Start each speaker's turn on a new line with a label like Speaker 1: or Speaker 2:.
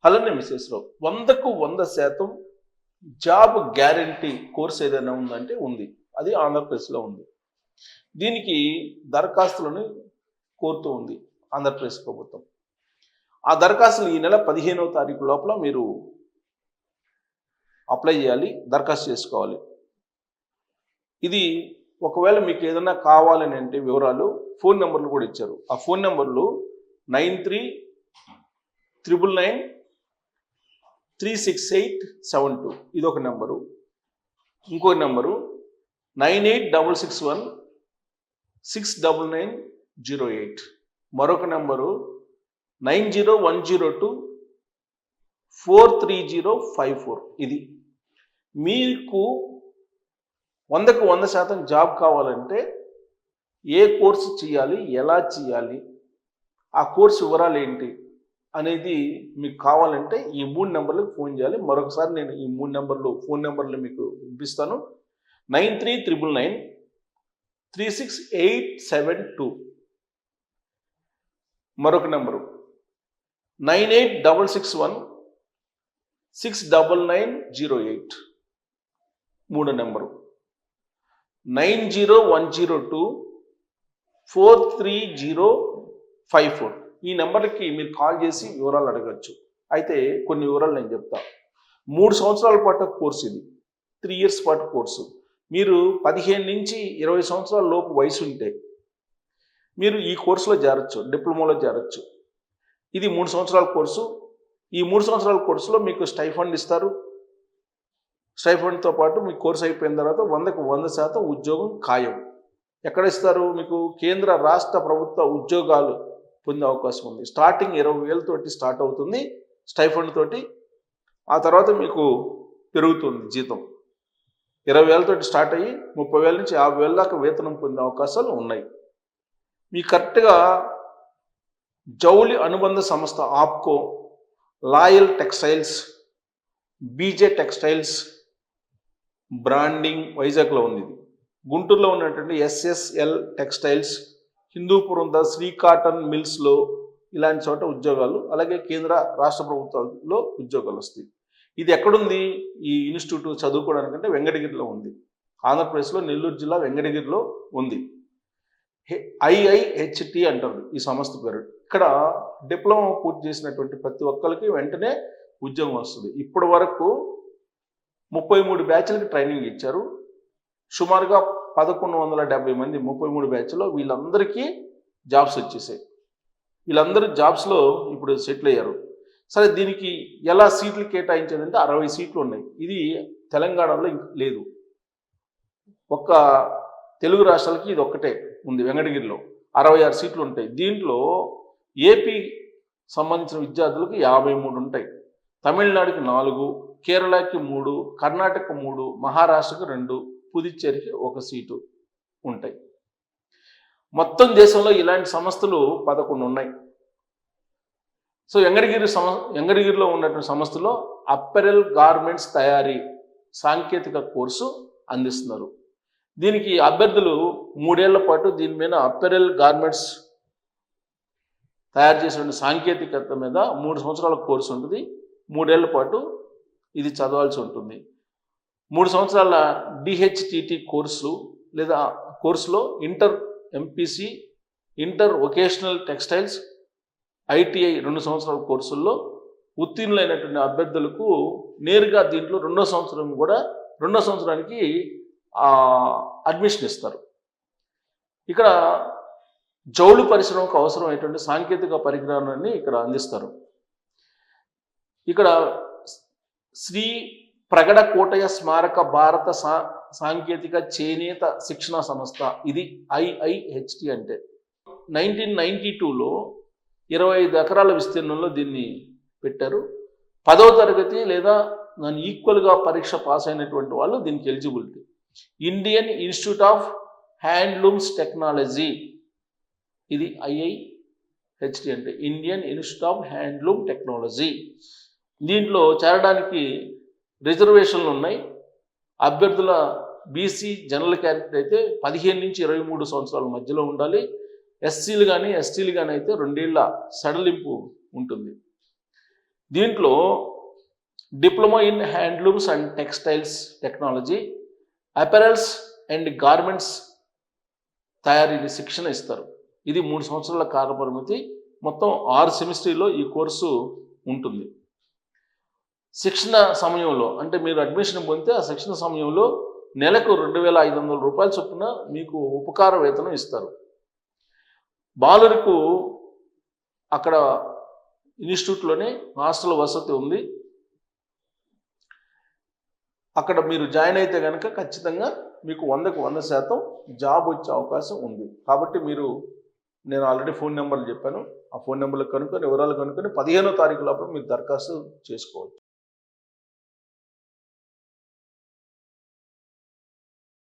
Speaker 1: అలానే మిసెస్‌రావు 100కు 100% job guarantee course ఏదైనా ఉందంటే ఉంది. అది ఆంధ్రప్రదేశ్‌లో ఉంది. దీనికి దరఖాస్తులను కోరుతూ ఉంది ఆంధ్రప్రదేశ్ ప్రభుత్వం. ఆ దరఖాస్తులు ఈ నెల 15వ తారీఖు లోపల మీరు అప్లై చేయాలి, దరఖాస్తు చేసుకోవాలి. ఇది ఒకవేళ మీకు ఏదైనా కావాలని అంటే వివరాలు ఫోన్ నెంబర్లు కూడా ఇచ్చారు. ఆ ఫోన్ నెంబర్లు 9399936872 ఇది ఒక నెంబరు. ఇంకో నెంబరు 9866169908 మరొక నెంబరు 9010243054 ఇది. మీకు 100కు 100% జాబ్ కావాలంటే ఏ కోర్సు చేయాలి, ఎలా చేయాలి, ఆ కోర్సు వివరాలు ఏంటి అనేది మీకు కావాలంటే ఈ 3 నెంబర్లకు ఫోన్ చేయాలి. మరొకసారి నేను ఈ 3 ఫోన్ నెంబర్లు మీకు వినిపిస్తాను. 9399936872 మరొక నెంబరు 9866169908 మూడో నెంబరు 9010243054 ఈ నెంబర్కి మీరు కాల్ చేసి వివరాలు అడగచ్చు. అయితే కొన్ని వివరాలు నేను చెప్తా. 3 సంవత్సరాల పాటు కోర్సు ఇది, 3 ఇయర్స్ పాటు కోర్సు. మీరు 15 నుంచి 20 సంవత్సరాల లోపు వయసు ఉంటే మీరు ఈ కోర్సులో చేరచ్చు, డిప్లొమాలో చేరచ్చు. ఇది 3 సంవత్సరాల కోర్సు. ఈ 3 సంవత్సరాల కోర్సులో మీకు స్టైఫండ్ ఇస్తారు. స్టైఫండ్తో పాటు మీ కోర్సు అయిపోయిన తర్వాత 100కు 100% ఉద్యోగం ఖాయం. ఎక్కడ ఇస్తారు? మీకు కేంద్ర రాష్ట్ర ప్రభుత్వ ఉద్యోగాలు పొందే అవకాశం ఉంది. స్టార్టింగ్ 20,000 తోటి స్టార్ట్ అవుతుంది స్టైఫండ్ తోటి. ఆ తర్వాత మీకు పెరుగుతుంది జీతం. 20,000 తోటి స్టార్ట్ అయ్యి 30,000 నుంచి 50,000 దాకా వేతనం పొందే అవకాశాలు ఉన్నాయి. మీ కరెక్ట్గా జౌలి అనుబంధ సంస్థ APCO, Loyal textiles, BJ textiles, branding వైజాగ్లో ఉంది. ఇది గుంటూరులో ఉన్నటువంటి SSL textiles, Hindupur Shri cotton మిల్స్లో ఇలాంటి చోట ఉద్యోగాలు, అలాగే కేంద్ర రాష్ట్ర ప్రభుత్వాల్లో ఉద్యోగాలు వస్తాయి. ఇది ఎక్కడుంది? ఈ ఇన్స్టిట్యూట్ చదువుకోవడానికంటే వెంకటగిరిలో ఉంది. ఆంధ్రప్రదేశ్లో నెల్లూరు జిల్లా వెంకటగిరిలో ఉంది. ఐఐహెచ్టి అంటారు ఈ సంస్థ పేరు. ఇక్కడ డిప్లొమా పూర్తి చేసినటువంటి ప్రతి ఒక్కరికి వెంటనే ఉద్యోగం వస్తుంది. ఇప్పటి వరకు 33 బ్యాచ్లకి ట్రైనింగ్ ఇచ్చారు. సుమారుగా 1170 మంది 33 బ్యాచ్లో వీళ్ళందరికీ జాబ్స్ వచ్చేసాయి. వీళ్ళందరూ జాబ్స్లో ఇప్పుడు సెటిల్ అయ్యారు. సరే, దీనికి ఎలా సీట్లు కేటాయించేదంటే 60 సీట్లు ఉన్నాయి. ఇది తెలంగాణలో లేదు. ఒక్క తెలుగు రాష్ట్రాలకి ఇది ఒక్కటే ఉంది. వెంకటగిరిలో 66 సీట్లు ఉంటాయి. దీంట్లో ఏపీ సంబంధించిన విద్యార్థులకు 53 ఉంటాయి. తమిళనాడుకి 4, కేరళకి 3, కర్ణాటక 3, మహారాష్ట్రకు 2, పుదుచ్చేరికి 1 సీటు ఉంటాయి. మొత్తం దేశంలో ఇలాంటి సంస్థలు 11 ఉన్నాయి. సో వెంకటగిరిలో ఉన్నటువంటి సంస్థలో అప్పెరల్ గార్మెంట్స్ తయారీ సాంకేతిక కోర్సు అందిస్తున్నారు. దీనికి అభ్యర్థులు 3 ఏళ్ల పాటు దీని మీద అప్పెరల్ గార్మెంట్స్ తయారు చేసిన సాంకేతికత మీద 3 సంవత్సరాల కోర్సు ఉంటుంది. 3 ఏళ్ల పాటు ఇది చదవాల్సి ఉంటుంది. 3 సంవత్సరాల డిహెచ్టిటి కోర్సు లేదా కోర్సులో inter MPC, inter vocational textiles, ITI 2 సంవత్సరాల కోర్సుల్లో ఉత్తీర్ణులైనటువంటి అభ్యర్థులకు నేరుగా దీంట్లో 2వ సంవత్సరానికి అడ్మిషన్ ఇస్తారు. ఇక్కడ జౌళి పరిశ్రమకు అవసరమైనటువంటి సాంకేతిక పరిజ్ఞానాన్ని ఇక్కడ అందిస్తారు. ఇక్కడ శ్రీ ప్రగడ కోటయ్య స్మారక భారత సాంకేతిక చేనేత శిక్షణ సంస్థ, ఇది ఐఐహెచ్టి అంటే 1992లో 25 ఎకరాల విస్తీర్ణంలో దీన్ని పెట్టారు. 10వ తరగతి లేదా దాని ఈక్వల్గా పరీక్ష పాస్ అయినటువంటి వాళ్ళు దీనికి eligibility. Indian institute of handlooms technology, ఇది ఐఐహెచ్టి అంటే Indian institute of handloom technology. దీంట్లో చేరడానికి రిజర్వేషన్లు ఉన్నాయి. అభ్యర్థుల బీసీ జనరల్ క్యాండిడేట్ అయితే 15 నుంచి 23 సంవత్సరాల మధ్యలో ఉండాలి. ఎస్సీలు కానీ ఎస్టీలు కానీ అయితే 2 ఏళ్ల సడలింపు ఉంటుంది. దీంట్లో diploma in handlooms and textiles technology, apparels and garments తయారీని శిక్షణ ఇస్తారు. ఇది 3 సంవత్సరాల కాలపరిమితి. మొత్తం 6 సెమిస్టర్లో ఈ కోర్సు ఉంటుంది. శిక్షణ సమయంలో అంటే మీరు అడ్మిషన్ పొందితే ఆ శిక్షణ సమయంలో నెలకు 2,500 రూపాయల చొప్పున మీకు ఉపకార వేతనం ఇస్తారు. బాలురకు అక్కడ ఇన్స్టిట్యూట్లోనే హాస్టల్ వసతి ఉంది. అక్కడ మీరు జాయిన్ అయితే కనుక ఖచ్చితంగా మీకు 100కు 100% జాబ్ వచ్చే అవకాశం ఉంది. కాబట్టి నేను ఆల్రెడీ ఫోన్ నెంబర్లు చెప్పాను. ఆ ఫోన్ నెంబర్లు కనుక్కొని వివరాలు కనుక్కొని 15వ తారీఖు లోపల మీరు దరఖాస్తు చేసుకోవచ్చు.